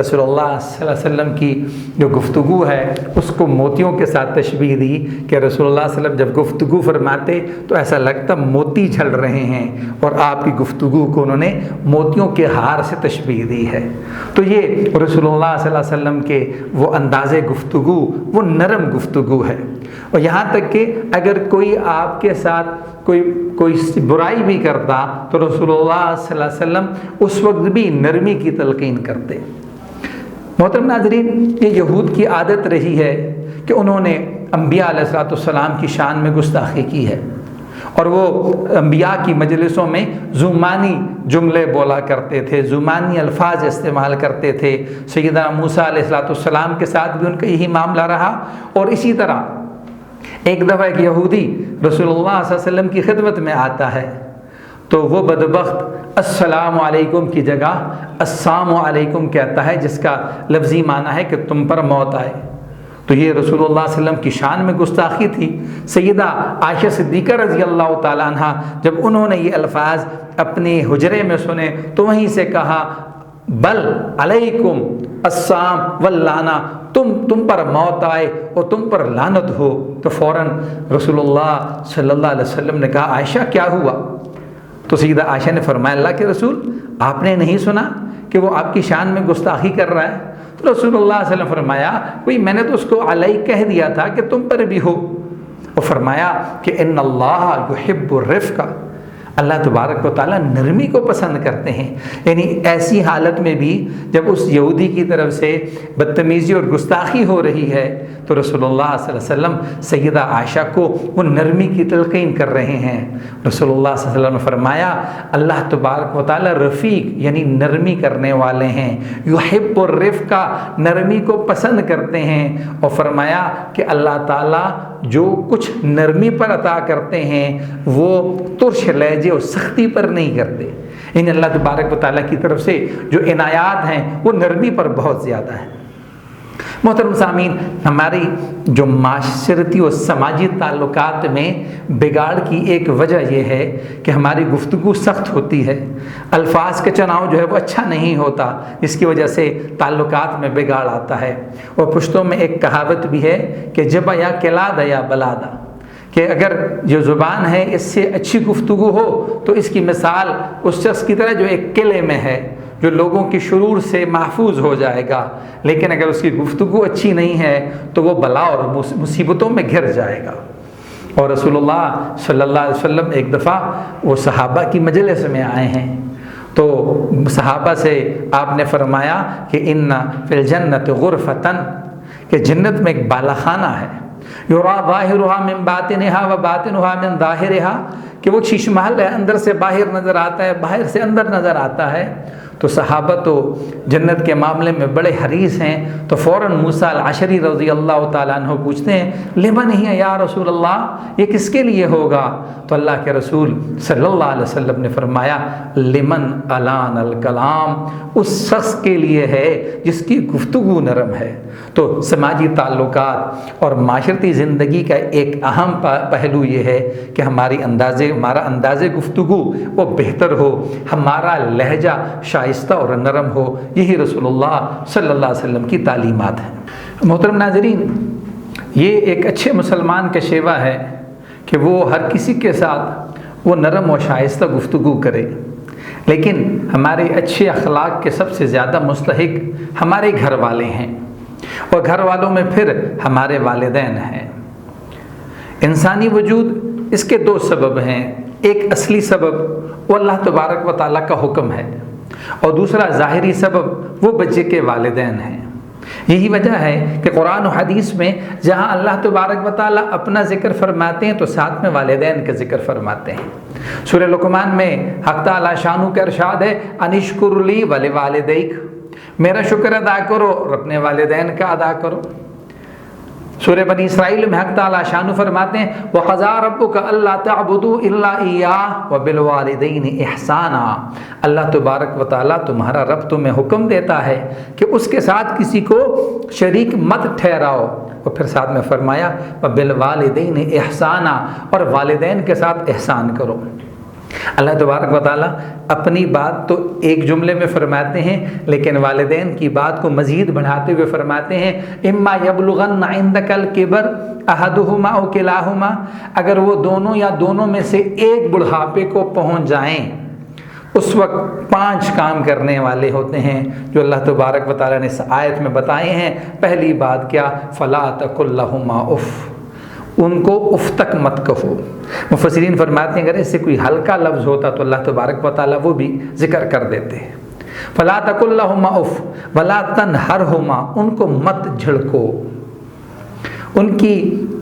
رسول اللہ صلی اللہ علیہ وسلم کی جو گفتگو ہے اس کو موتیوں کے ساتھ تشبیہ دی کہ رسول اللہ صلی اللہ علیہ وسلم جب گفتگو فرماتے تو ایسا لگتا موتی جھل رہے ہیں، اور آپ کی گفتگو کو انہوں نے موتیوں کے ہار سے تشبیہ دی ہے۔ تو یہ رسول اللہ صلی اللہ علیہ وسلم کے وہ انداز گفتگو وہ نرم گفتگو ہے، اور یہاں تک کہ اگر کوئی آپ کے ساتھ کوئی برائی بھی کرتا تو رسول اللہ صلی اللہ علیہ وسلم اس وقت بھی نرمی کی تلقین کرتے۔ محترم ناظرین، یہ یہود کی عادت رہی ہے کہ انہوں نے انبیاء علیہ السلام کی شان میں گستاخی کی ہے، اور وہ انبیاء کی مجلسوں میں زمانی جملے بولا کرتے تھے، زمانی الفاظ استعمال کرتے تھے۔ سیدنا موسیٰ علیہ السلام کے ساتھ بھی ان کا یہی معاملہ رہا، اور اسی طرح ایک دفعہ ایک یہودی رسول اللہ صلی اللہ علیہ وسلم کی خدمت میں آتا ہے تو وہ بدبخت السلام علیکم کی جگہ السلام علیکم کہتا ہے، جس کا لفظی معنی ہے کہ تم پر موت آئے۔ تو یہ رسول اللہ صلی اللہ علیہ وسلم کی شان میں گستاخی تھی۔ سیدہ عائشہ صدیقہ رضی اللہ تعالیٰ عنہ جب انہوں نے یہ الفاظ اپنے حجرے میں سنے تو وہیں سے کہا بل علیکم السلام واللعنہ، تم پر موت آئے اور تم پر لعنت ہو۔ تو فوراً رسول اللہ صلی اللہ علیہ وسلم نے کہا عائشہ کیا ہوا؟ تو سیدہ عائشہ نے فرمایا اللہ کے رسول آپ نے نہیں سنا کہ وہ آپ کی شان میں گستاخی کر رہا ہے؟ تو رسول اللہ صلی اللہ علیہ وسلم فرمایا کوئی میں نے تو اس کو علیہ کہہ دیا تھا کہ تم پر بھی ہو۔ اور فرمایا کہ ان اللہ یحب الرفق، اللہ تبارک و تعالیٰ نرمی کو پسند کرتے ہیں۔ یعنی ایسی حالت میں بھی جب اس یہودی کی طرف سے بدتمیزی اور گستاخی ہو رہی ہے تو رسول اللہ صلی اللہ علیہ وسلم سیدہ عائشہ کو وہ نرمی کی تلقین کر رہے ہیں۔ رسول اللہ صلی اللہ علیہ وسلم نے فرمایا اللہ تبارک و تعالیٰ رفیق یعنی نرمی کرنے والے ہیں، یحب الرفق نرمی کو پسند کرتے ہیں، اور فرمایا کہ اللہ تعالیٰ جو کچھ نرمی پر عطا کرتے ہیں وہ ترش لہجے اور سختی پر نہیں کرتے۔ ان اللہ تبارک و تعالیٰ کی طرف سے جو عنایات ہیں وہ نرمی پر بہت زیادہ ہیں۔ محترم سامعین، ہماری جو معاشرتی اور سماجی تعلقات میں بگاڑ کی ایک وجہ یہ ہے کہ ہماری گفتگو سخت ہوتی ہے، الفاظ کا چناؤ جو ہے وہ اچھا نہیں ہوتا، جس کی وجہ سے تعلقات میں بگاڑ آتا ہے۔ اور پشتوں میں ایک کہاوت بھی ہے کہ جب یا کلاد یا بلادا، کہ اگر جو زبان ہے اس سے اچھی گفتگو ہو تو اس کی مثال اس شخص کی طرح جو ایک قلعے میں ہے، جو لوگوں کی شرور سے محفوظ ہو جائے گا، لیکن اگر اس کی گفتگو اچھی نہیں ہے تو وہ بلا اور مصیبتوں میں گھر جائے گا۔ اور رسول اللہ صلی اللہ علیہ وسلم ایک دفعہ وہ صحابہ کی مجلس میں آئے ہیں تو صحابہ سے آپ نے فرمایا کہ ان فی الجنت غرفتن، کہ جنت میں ایک بالا خانہ ہے، یرا ظاہرها من باطنها و باطنها من ظاہرها، کہ وہ شیش محل ہے، اندر سے باہر نظر آتا ہے، باہر سے اندر نظر آتا ہے۔ تو صحابہ تو جنت کے معاملے میں بڑے حریص ہیں، تو فوراً موسیٰ العشری رضی اللہ تعالیٰ عنہ پوچھتے ہیں لمن ہی یا رسول اللہ، یہ کس کے لیے ہوگا؟ تو اللہ کے رسول صلی اللہ علیہ وسلم نے فرمایا لمن الان الکلام، اس شخص کے لیے ہے جس کی گفتگو نرم ہے۔ تو سماجی تعلقات اور معاشرتی زندگی کا ایک اہم پہلو یہ ہے کہ ہمارا انداز گفتگو وہ بہتر ہو، ہمارا لہجہ شائستہ اور نرم ہو۔ یہی رسول اللہ صلی اللہ علیہ وسلم کی تعلیمات ہیں۔ محترم ناظرین، یہ ایک اچھے مسلمان کا شیوہ ہے کہ وہ ہر کسی کے ساتھ وہ نرم و شائستہ گفتگو کرے، لیکن ہمارے اچھے اخلاق کے سب سے زیادہ مستحق ہمارے گھر والے ہیں، اور گھر والوں میں پھر ہمارے والدین ہیں۔ انسانی وجود اس کے دو سبب ہیں، ایک اصلی سبب وہ اللہ تبارک و تعالیٰ کا حکم ہے، اور دوسرا ظاہری سبب وہ بچے کے والدین ہیں۔ یہی وجہ ہے کہ قرآن و حدیث میں جہاں اللہ تبارک و تعالیٰ اپنا ذکر فرماتے ہیں تو ساتھ میں والدین کا ذکر فرماتے ہیں۔ سورہ لقمان میں حق تعالیٰ شانو کا ارشاد ہے انشکر لی ولوالدیک، میرا شکر ادا کرو اور اپنے والدین کا ادا کرو۔ سورہ بنی اسرائیل میں حق تعالیٰ شانو فرماتے ہیں وَقَضَىٰ رَبُّكَ أَلَّا تَعْبُدُوا إِلَّا إِيَّاهُ وَبِالْوَالِدَيْنِ إِحْسَانًا، اللہ تبارک و تعالیٰ تمہارا رب تمہیں حکم دیتا ہے کہ اس کے ساتھ کسی کو شریک مت ٹھہراؤ، اور پھر ساتھ میں فرمایا وَبِالْوَالِدَيْنِ إِحْسَانًا، اور والدین کے ساتھ احسان کرو۔ اللہ تبارک و تعالیٰ اپنی بات تو ایک جملے میں فرماتے ہیں، لیکن والدین کی بات کو مزید بڑھاتے ہوئے فرماتے ہیں اما یبلغن عندک الکبر احدہما او کلاہما، اگر وہ دونوں یا دونوں میں سے ایک بڑھاپے کو پہنچ جائیں، اس وقت 5 کام کرنے والے ہوتے ہیں جو اللہ تبارک و تعالیٰ نے اس آیت میں بتائے ہیں۔ پہلی بات کیا؟ فلا تقل لہما اف، ان کو اف تک مت کہو۔ مفسرین فرماتے ہیں اگر اس سے کوئی ہلکا لفظ ہوتا تو اللہ تبارک و تعالیٰ وہ بھی ذکر کر دیتے ہیں۔ فلا تقل لہما اف ولا تنہرہما، ان کو مت جھڑکو۔ ان کی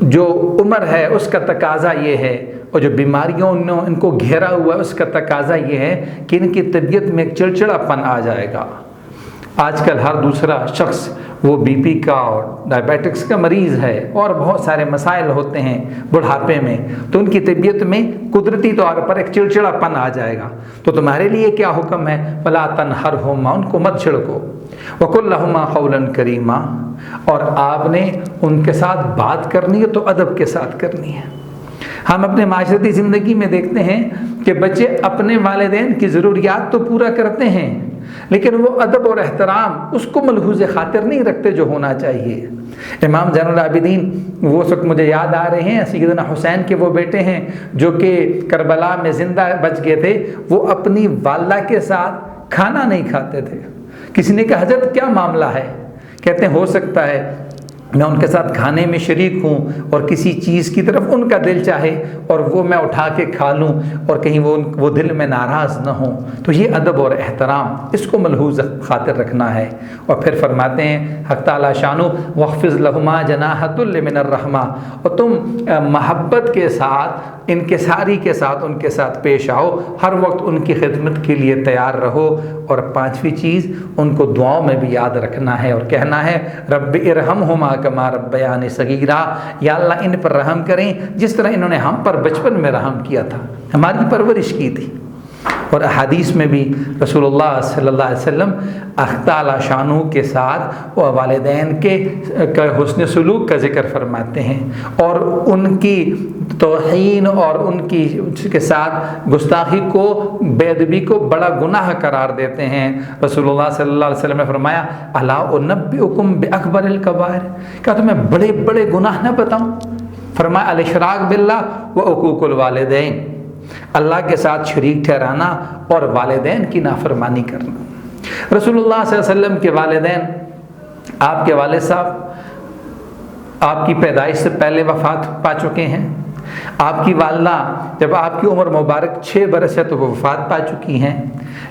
جو عمر ہے اس کا تقاضا یہ ہے، اور جو بیماریوں نے ان کو گھیرا ہوا ہے اس کا تقاضا یہ ہے کہ ان کی طبیعت میں ایک چڑچڑاپن آ جائے گا۔ آج کل ہر دوسرا شخص وہ بی پی کا اور ڈائبیٹکس کا مریض ہے، اور بہت سارے مسائل ہوتے ہیں بڑھاپے میں، تو ان کی طبیعت میں قدرتی طور پر ایک چڑچڑاپن آ جائے گا۔ تو تمہارے لیے کیا حکم ہے؟ فلا تنہرہما، ان کو مت جھڑکو، وقل لہما قولا کریما، اور آپ نے ان کے ساتھ بات کرنی ہے تو ادب کے ساتھ کرنی ہے۔ ہم اپنے معاشرتی زندگی میں دیکھتے ہیں کہ بچے اپنے والدین کی ضروریات تو پورا کرتے ہیں، لیکن وہ ادب اور احترام اس کو ملحوظ خاطر نہیں رکھتے جو ہونا چاہیے۔ امام زین العابدین وہ اس وقت مجھے یاد آ رہے ہیں، سیدنا حسین کے وہ بیٹے ہیں جو کہ کربلا میں زندہ بچ گئے تھے، وہ اپنی والدہ کے ساتھ کھانا نہیں کھاتے تھے۔ کسی نے کہا حضرت کیا معاملہ ہے؟ کہتے ہیں ہو سکتا ہے میں ان کے ساتھ کھانے میں شریک ہوں اور کسی چیز کی طرف ان کا دل چاہے اور وہ میں اٹھا کے کھا لوں اور کہیں وہ دل میں ناراض نہ ہوں۔ تو یہ ادب اور احترام اس کو ملحوظ خاطر رکھنا ہے۔ اور پھر فرماتے ہیں حق تعالیٰ شانو واخفض لہما جناح الذل من الرحمہ، اور تم محبت کے ساتھ انکساری کے ساتھ ان کے ساتھ پیش آؤ، ہر وقت ان کی خدمت کے لیے تیار رہو۔ اور 5ویں چیز ان کو دعاؤں میں بھی یاد رکھنا ہے اور کہنا ہے رب ارحمہما کما ربیانی صغیرا، یا اللہ ان پر رحم کریں جس طرح انہوں نے ہم پر بچپن میں رحم کیا تھا، ہماری پرورش کی تھی۔ اور احادیث میں بھی رسول اللہ صلی اللہ علیہ وسلم تعالیٰ شانہ کے ساتھ والدین کے حسن سلوک کا ذکر فرماتے ہیں، اور ان کی توہین اور ان کے ساتھ گستاخی کو، بے ادبی کو بڑا گناہ قرار دیتے ہیں۔ رسول اللہ صلی اللہ علیہ وسلم نے فرمایا الا انبئکم باکبر الکبائر، کیا تمہیں بڑے بڑے گناہ نہ بتاؤں؟ فرمایا الاشراک باللہ وعقوق الوالدین، اللہ کے ساتھ شریک ٹھہرانا اور والدین کی نافرمانی کرنا۔ رسول اللہ صلی اللہ علیہ وسلم کے والدین، آپ کے والد صاحب آپ کی پیدائش سے پہلے وفات پا چکے ہیں، آپ کی والدہ جب آپ کی عمر مبارک 6 برس ہے تو وہ وفات پا چکی ہیں،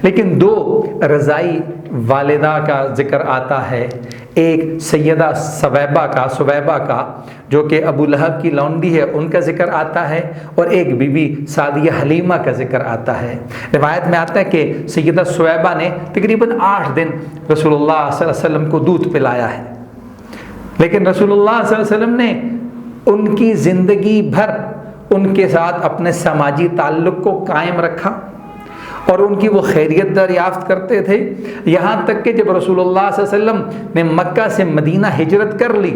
لیکن 2 رضائی والدہ کا ذکر آتا ہے، ایک سیدہ سویبہ کا جو کہ ابو لہب کی لونڈی ہے ان کا ذکر آتا ہے، اور ایک بی بی سعدیہ حلیمہ کا ذکر آتا ہے۔ روایت میں آتا ہے کہ سیدہ سویبہ نے تقریباً 8 دن رسول اللہ صلی اللہ علیہ وسلم کو دودھ پلایا ہے، لیکن رسول اللہ صلی اللہ علیہ وسلم نے ان کی زندگی بھر ان کے ساتھ اپنے سماجی تعلق کو قائم رکھا اور ان کی وہ خیریت دریافت کرتے تھے، یہاں تک کہ جب رسول اللہ صلی اللہ علیہ وسلم نے مکہ سے مدینہ ہجرت کر لی،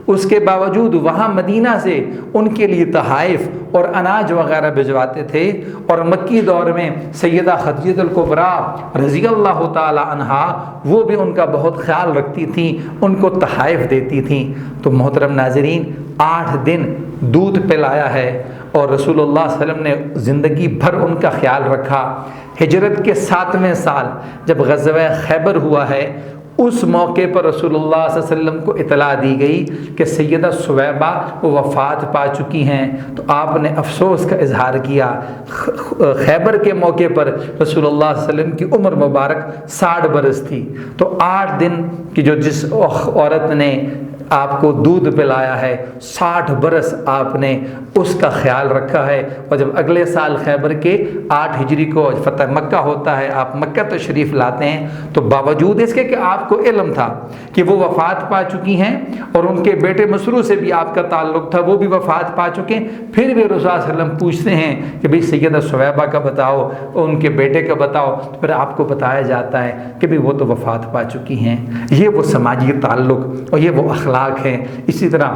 اس کے باوجود وہاں مدینہ سے ان کے لیے تحائف اور اناج وغیرہ بھجواتے تھے، اور مکی دور میں سیدہ خدیجہ الکبریٰ رضی اللہ تعالی عنہا وہ بھی ان کا بہت خیال رکھتی تھیں، ان کو تحائف دیتی تھیں۔ تو محترم ناظرین، 8 دن دودھ پلایا ہے اور رسول اللہ صلی اللہ علیہ وسلم نے زندگی بھر ان کا خیال رکھا۔ ہجرت کے 7ویں سال جب غزوہ خیبر ہوا ہے، اس موقع پر رسول اللہ صلی اللہ علیہ وسلم کو اطلاع دی گئی کہ سیدہ سویبہ وفات پا چکی ہیں، تو آپ نے افسوس کا اظہار کیا۔ خیبر کے موقع پر رسول اللہ صلی اللہ علیہ وسلم کی عمر مبارک 60 برس تھی، تو 8 دن کی جس عورت نے آپ کو دودھ پلایا ہے، 60 برس آپ نے اس کا خیال رکھا ہے۔ اور جب اگلے سال خیبر کے 8 ہجری کو فتح مکہ ہوتا ہے، آپ مکہ تشریف لاتے ہیں، تو باوجود اس کے کہ آپ کو علم تھا کہ وہ وفات پا چکی ہیں اور ان کے بیٹے مسروع سے بھی آپ کا تعلق تھا، وہ بھی وفات پا چکے ہیں، پھر بھی رسول اللہ صلی اللہ علیہ وسلم پوچھتے ہیں کہ بھئی سیدہ سویبہ کا بتاؤ، ان کے بیٹے کا بتاؤ، تو پھر آپ کو بتایا جاتا ہے کہ بھئی وہ تو وفات پا چکی ہیں۔ یہ وہ سماجی تعلق اور یہ وہ اخلاق ہے۔ اسی طرح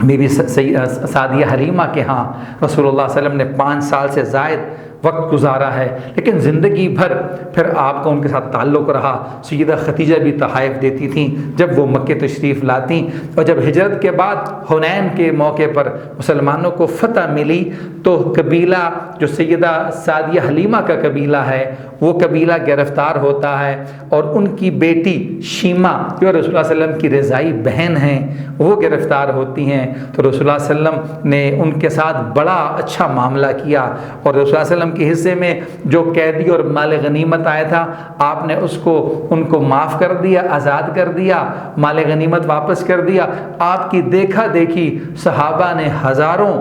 بی بی سعدیہ حلیمہ کے ہاں رسول اللہ صلی اللہ علیہ وسلم نے 5 سال سے زائد وقت گزارا ہے، لیکن زندگی بھر پھر آپ کا ان کے ساتھ تعلق رہا۔ سیدہ خدیجہ بھی تحائف دیتی تھیں جب وہ مکہ تشریف لاتی، اور جب ہجرت کے بعد حنین کے موقع پر مسلمانوں کو فتح ملی تو قبیلہ جو سیدہ سعدیہ حلیمہ کا قبیلہ ہے وہ قبیلہ گرفتار ہوتا ہے، اور ان کی بیٹی شیمہ جو رسول اللہ صلی اللہ علیہ وسلم کی رضائی بہن ہیں وہ گرفتار ہوتی ہیں۔ تو رسول اللہ صلی اللہ علیہ وسلم نے ان کے ساتھ بڑا اچھا معاملہ کیا، اور رسول اللہ صلی اللہ علیہ وسلم کے حصے میں جو قیدی اور مال غنیمت آیا تھا آپ نے اس کو ان کو معاف کر دیا، آزاد کر دیا، مال غنیمت واپس کر دیا۔ آپ کی دیکھا دیکھی صحابہ نے ہزاروں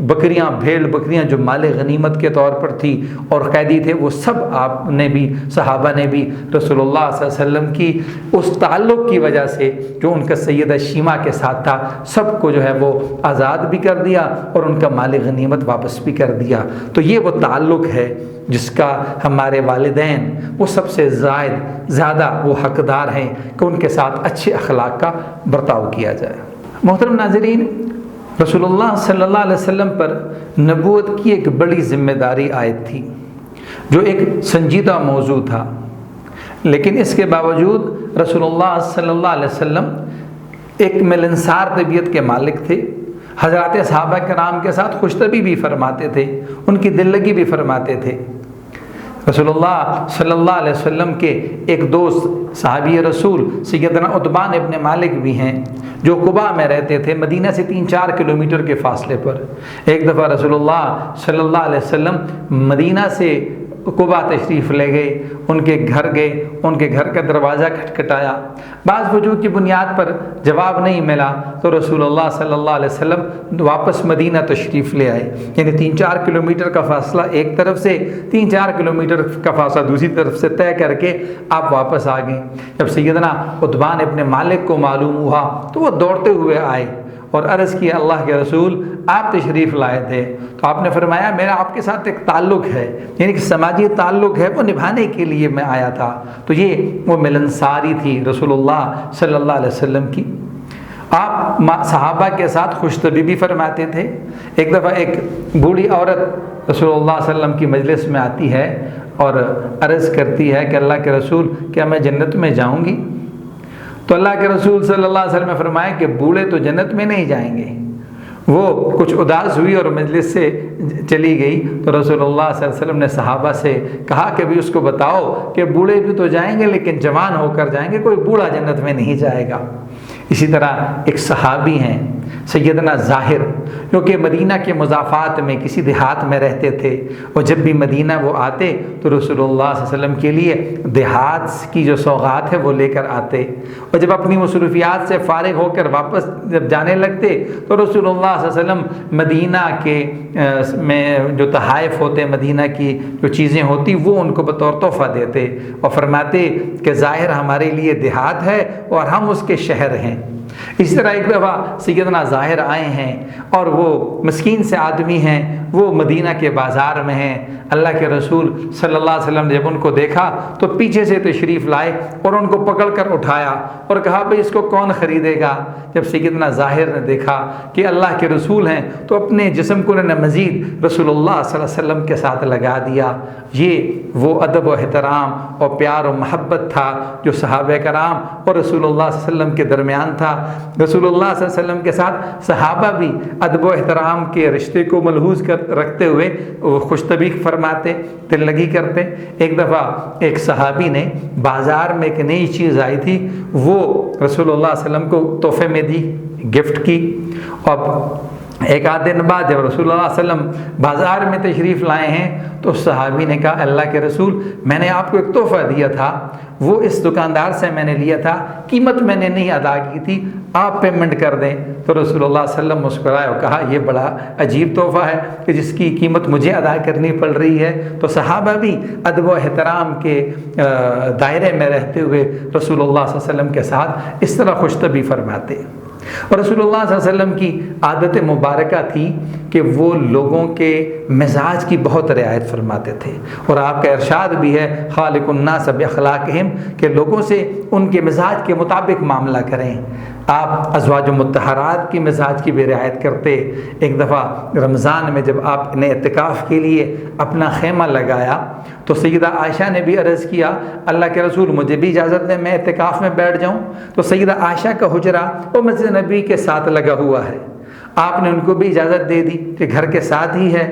بکریاں، بھیڑ بکریاں جو مال غنیمت کے طور پر تھی اور قیدی تھے، وہ سب آپ نے بھی، صحابہ نے بھی رسول اللہ صلی اللہ علیہ وسلم کی اس تعلق کی وجہ سے جو ان کا سیدہ شیمہ کے ساتھ تھا سب کو جو ہے وہ آزاد بھی کر دیا اور ان کا مال غنیمت واپس بھی کر دیا۔ تو یہ وہ تعلق ہے جس کا ہمارے والدین وہ سب سے زیادہ وہ حقدار ہیں کہ ان کے ساتھ اچھے اخلاق کا برتاؤ کیا جائے۔ محترم ناظرین، رسول اللہ صلی اللہ علیہ وسلم پر نبوت کی ایک بڑی ذمہ داری عائد تھی جو ایک سنجیدہ موضوع تھا، لیکن اس کے باوجود رسول اللہ صلی اللہ علیہ وسلم ایک ملنسار طبیعت کے مالک تھے۔ حضرات صحابہ کرام کے ساتھ خوش طبعی بھی فرماتے تھے، ان کی دل لگی بھی فرماتے تھے۔ رسول اللہ صلی اللہ علیہ وسلم کے ایک دوست صحابی رسول سیدنا عتبان ابن مالک بھی ہیں جو قباء میں رہتے تھے، مدینہ سے 3-4 کلومیٹر کے فاصلے پر۔ ایک دفعہ رسول اللہ صلی اللہ علیہ وسلم مدینہ سے قباء تشریف لے گئے، ان کے گھر گئے، ان کے گھر کا دروازہ کھٹکھٹایا، بعض وجوہ کی بنیاد پر جواب نہیں ملا تو رسول اللہ صلی اللہ علیہ وسلم واپس مدینہ تشریف لے آئے، یعنی 3-4 کلومیٹر کا فاصلہ ایک طرف سے، 3-4 کلومیٹر کا فاصلہ دوسری طرف سے طے کر کے آپ واپس آ گئے۔ جب سیدنا عتبان ابن مالک کو معلوم ہوا تو وہ دوڑتے ہوئے آئے اور عرض کیا، اللہ کے رسول آپ تشریف لائے تھے، تو آپ نے فرمایا میرا آپ کے ساتھ ایک تعلق ہے، یعنی کہ سماجی تعلق ہے، وہ نبھانے کے لیے میں آیا تھا۔ تو یہ وہ ملنساری تھی رسول اللہ صلی اللہ علیہ وسلم کی۔ آپ صحابہ کے ساتھ خوش طبعی بھی فرماتے تھے۔ ایک دفعہ ایک بوڑھی عورت رسول اللہ صلی اللہ علیہ وسلم کی مجلس میں آتی ہے اور عرض کرتی ہے کہ اللہ کے رسول کیا میں جنت میں جاؤں گی؟ تو اللہ کے رسول صلی اللہ علیہ وسلم نے فرمایا کہ بوڑھے تو جنت میں نہیں جائیں گے۔ وہ کچھ اداس ہوئی اور مجلس سے چلی گئی تو رسول اللہ صلی اللہ علیہ وسلم نے صحابہ سے کہا کہ بھی اس کو بتاؤ کہ بوڑھے بھی تو جائیں گے لیکن جوان ہو کر جائیں گے، کوئی بوڑھا جنت میں نہیں جائے گا۔ اسی طرح ایک صحابی ہیں سیدنا ظاہر جو کہ مدینہ کے مضافات میں کسی دیہات میں رہتے تھے، اور جب بھی مدینہ وہ آتے تو رسول اللہ صلی اللہ علیہ وسلم کے لیے دیہات کی جو سوغات ہے وہ لے کر آتے، اور جب اپنی مصروفیات سے فارغ ہو کر واپس جب جانے لگتے تو رسول اللہ صلی اللہ علیہ وسلم مدینہ کے میں جو تحائف ہوتے، مدینہ کی جو چیزیں ہوتی وہ ان کو بطور تحفہ دیتے اور فرماتے کہ ظاہر ہمارے لیے دیہات ہے اور ہم اس کے شہر ہیں۔ اسی طرح ایک دفعہ سیدنا ظاہر آئے ہیں اور وہ مسکین سے آدمی ہیں، وہ مدینہ کے بازار میں ہیں۔ اللہ کے رسول صلی اللہ علیہ وسلم نے جب ان کو دیکھا تو پیچھے سے تشریف لائے اور ان کو پکڑ کر اٹھایا اور کہا بھئی اس کو کون خریدے گا؟ جب سیدنا ظاہر نے دیکھا کہ اللہ کے رسول ہیں تو اپنے جسم کو انہوں نے مزید رسول اللہ صلی اللہ علیہ وسلم کے ساتھ لگا دیا۔ یہ وہ ادب و احترام اور پیار و محبت تھا جو صحابہ کرام اور رسول اللہ صلی اللہ علیہ وسلم کے درمیان تھا۔ رسول اللہ صلی اللہ علیہ وسلم کے ساتھ صحابہ بھی ادب و احترام کے رشتے کو ملحوظ رکھتے ہوئے خوش طبعی فرماتے، دل لگی کرتے۔ ایک دفعہ ایک صحابی نے بازار میں ایک نئی چیز آئی تھی، وہ رسول اللہ صلی اللہ علیہ وسلم کو تحفے میں دی، گفٹ کی، اور ایک آدھ دن بعد جب رسول اللہ صلی اللہ علیہ وسلم بازار میں تشریف لائے ہیں تو صحابی نے کہا اللہ کے رسول میں نے آپ کو ایک تحفہ دیا تھا، وہ اس دکاندار سے میں نے لیا تھا، قیمت میں نے نہیں ادا کی تھی، آپ پیمنٹ کر دیں۔ تو رسول اللہ صلی اللہ علیہ وسلم مسکرائے اور کہا یہ بڑا عجیب تحفہ ہے کہ جس کی قیمت مجھے ادا کرنی پڑ رہی ہے۔ تو صحابہ بھی ادب و احترام کے دائرے میں رہتے ہوئے رسول اللہ صلی اللہ علیہ وسلم کے ساتھ اس طرح خوش طبعی فرماتے۔ اور رسول اللہ صلی اللہ علیہ وسلم کی عادت مبارکہ تھی کہ وہ لوگوں کے مزاج کی بہت رعایت فرماتے تھے، اور آپ کا ارشاد بھی ہے خالق الناس باخلاقہم کہ لوگوں سے ان کے مزاج کے مطابق معاملہ کریں۔ آپ ازواج مطہرات کی مزاج کی بھی رعایت کرتے۔ ایک دفعہ رمضان میں جب آپ نے اعتکاف کے لیے اپنا خیمہ لگایا تو سیدہ عائشہ نے بھی عرض کیا اللہ کے رسول مجھے بھی اجازت دیں میں اعتکاف میں بیٹھ جاؤں۔ تو سیدہ عائشہ کا حجرہ وہ مسجد نبی کے ساتھ لگا ہوا ہے، آپ نے ان کو بھی اجازت دے دی کہ گھر کے ساتھ ہی ہے،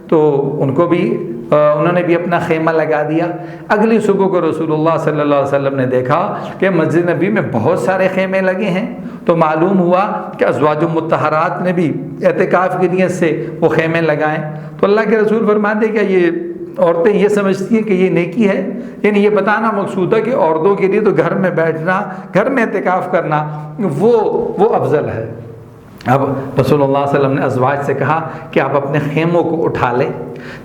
تو ان کو بھی انہوں نے بھی اپنا خیمہ لگا دیا۔ اگلی صبح کو رسول اللہ صلی اللہ علیہ وسلم نے دیکھا کہ مسجد نبی میں بہت سارے خیمے لگے ہیں، تو معلوم ہوا کہ ازواج مطہرات نے بھی اعتکاف کی نیت سے وہ خیمے لگائیں۔ تو اللہ کے رسول فرماتے کہ یہ عورتیں یہ سمجھتی ہیں کہ یہ نیکی ہے، یعنی یہ بتانا مقصود ہے کہ عورتوں کے لیے تو گھر میں بیٹھنا، گھر میں اعتکاف کرنا وہ افضل ہے۔ اب رسول اللہ صلی اللہ علیہ وسلم نے ازواج سے کہا کہ آپ اپنے خیموں کو اٹھا لیں۔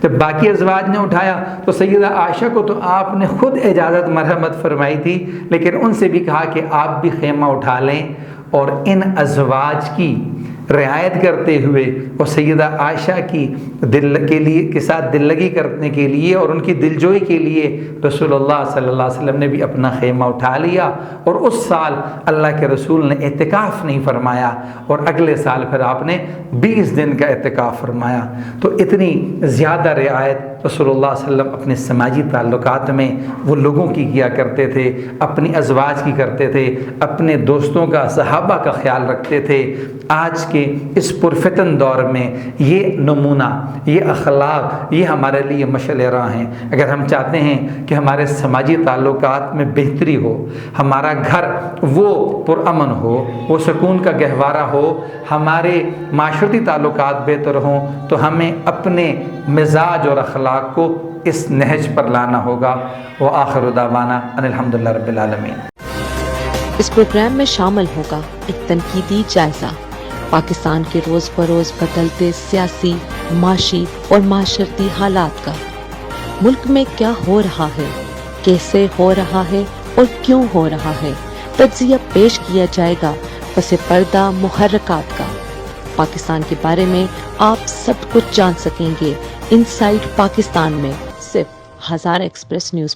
جب باقی ازواج نے اٹھایا تو سیدہ عائشہ کو تو آپ نے خود اجازت مرحمت فرمائی تھی، لیکن ان سے بھی کہا کہ آپ بھی خیمہ اٹھا لیں، اور ان ازواج کی رعایت کرتے ہوئے اور سیدہ عائشہ کی کے ساتھ دل لگی کرنے کے لیے اور ان کی دلجوئی کے لیے رسول اللہ صلی اللہ علیہ وسلم نے بھی اپنا خیمہ اٹھا لیا، اور اس سال اللہ کے رسول نے اعتکاف نہیں فرمایا، اور اگلے سال پھر آپ نے 20 دن کا اعتکاف فرمایا۔ تو اتنی زیادہ رعایت رسول اللہ صلی اللہ علیہ وسلم اپنے سماجی تعلقات میں وہ لوگوں کی کیا کرتے تھے، اپنی ازواج کی کرتے تھے، اپنے دوستوں کا، صحابہ کا خیال رکھتے تھے۔ آج کے اس پرفتن دور میں یہ نمونہ، یہ اخلاق، یہ ہمارے لیے مشعل راہ ہیں۔ اگر ہم چاہتے ہیں کہ ہمارے سماجی تعلقات میں بہتری ہو، ہمارا گھر وہ پرامن ہو، وہ سکون کا گہوارہ ہو، ہمارے معاشرتی تعلقات بہتر ہوں، تو ہمیں اپنے مزاج اور اخلاق کو اس نہج پر لانا ہوگا۔ وآخر دعوانا ان الحمدللہ رب العالمین۔ اس پروگرام میں شامل ہوگا ایک تنقیدی جائزہ پاکستان کے روز بروز بدلتے سیاسی، معاشی اور معاشرتی حالات کا، ملک میں کیا ہو رہا ہے، کیسے ہو رہا ہے اور کیوں ہو رہا ہے، تجزیہ پیش کیا جائے گا پس پردہ محرکات کا۔ پاکستان کے بارے میں آپ سب کچھ جان سکیں گے ان سائٹ پاکستان میں، صرف ہزارہ ایکسپریس نیوز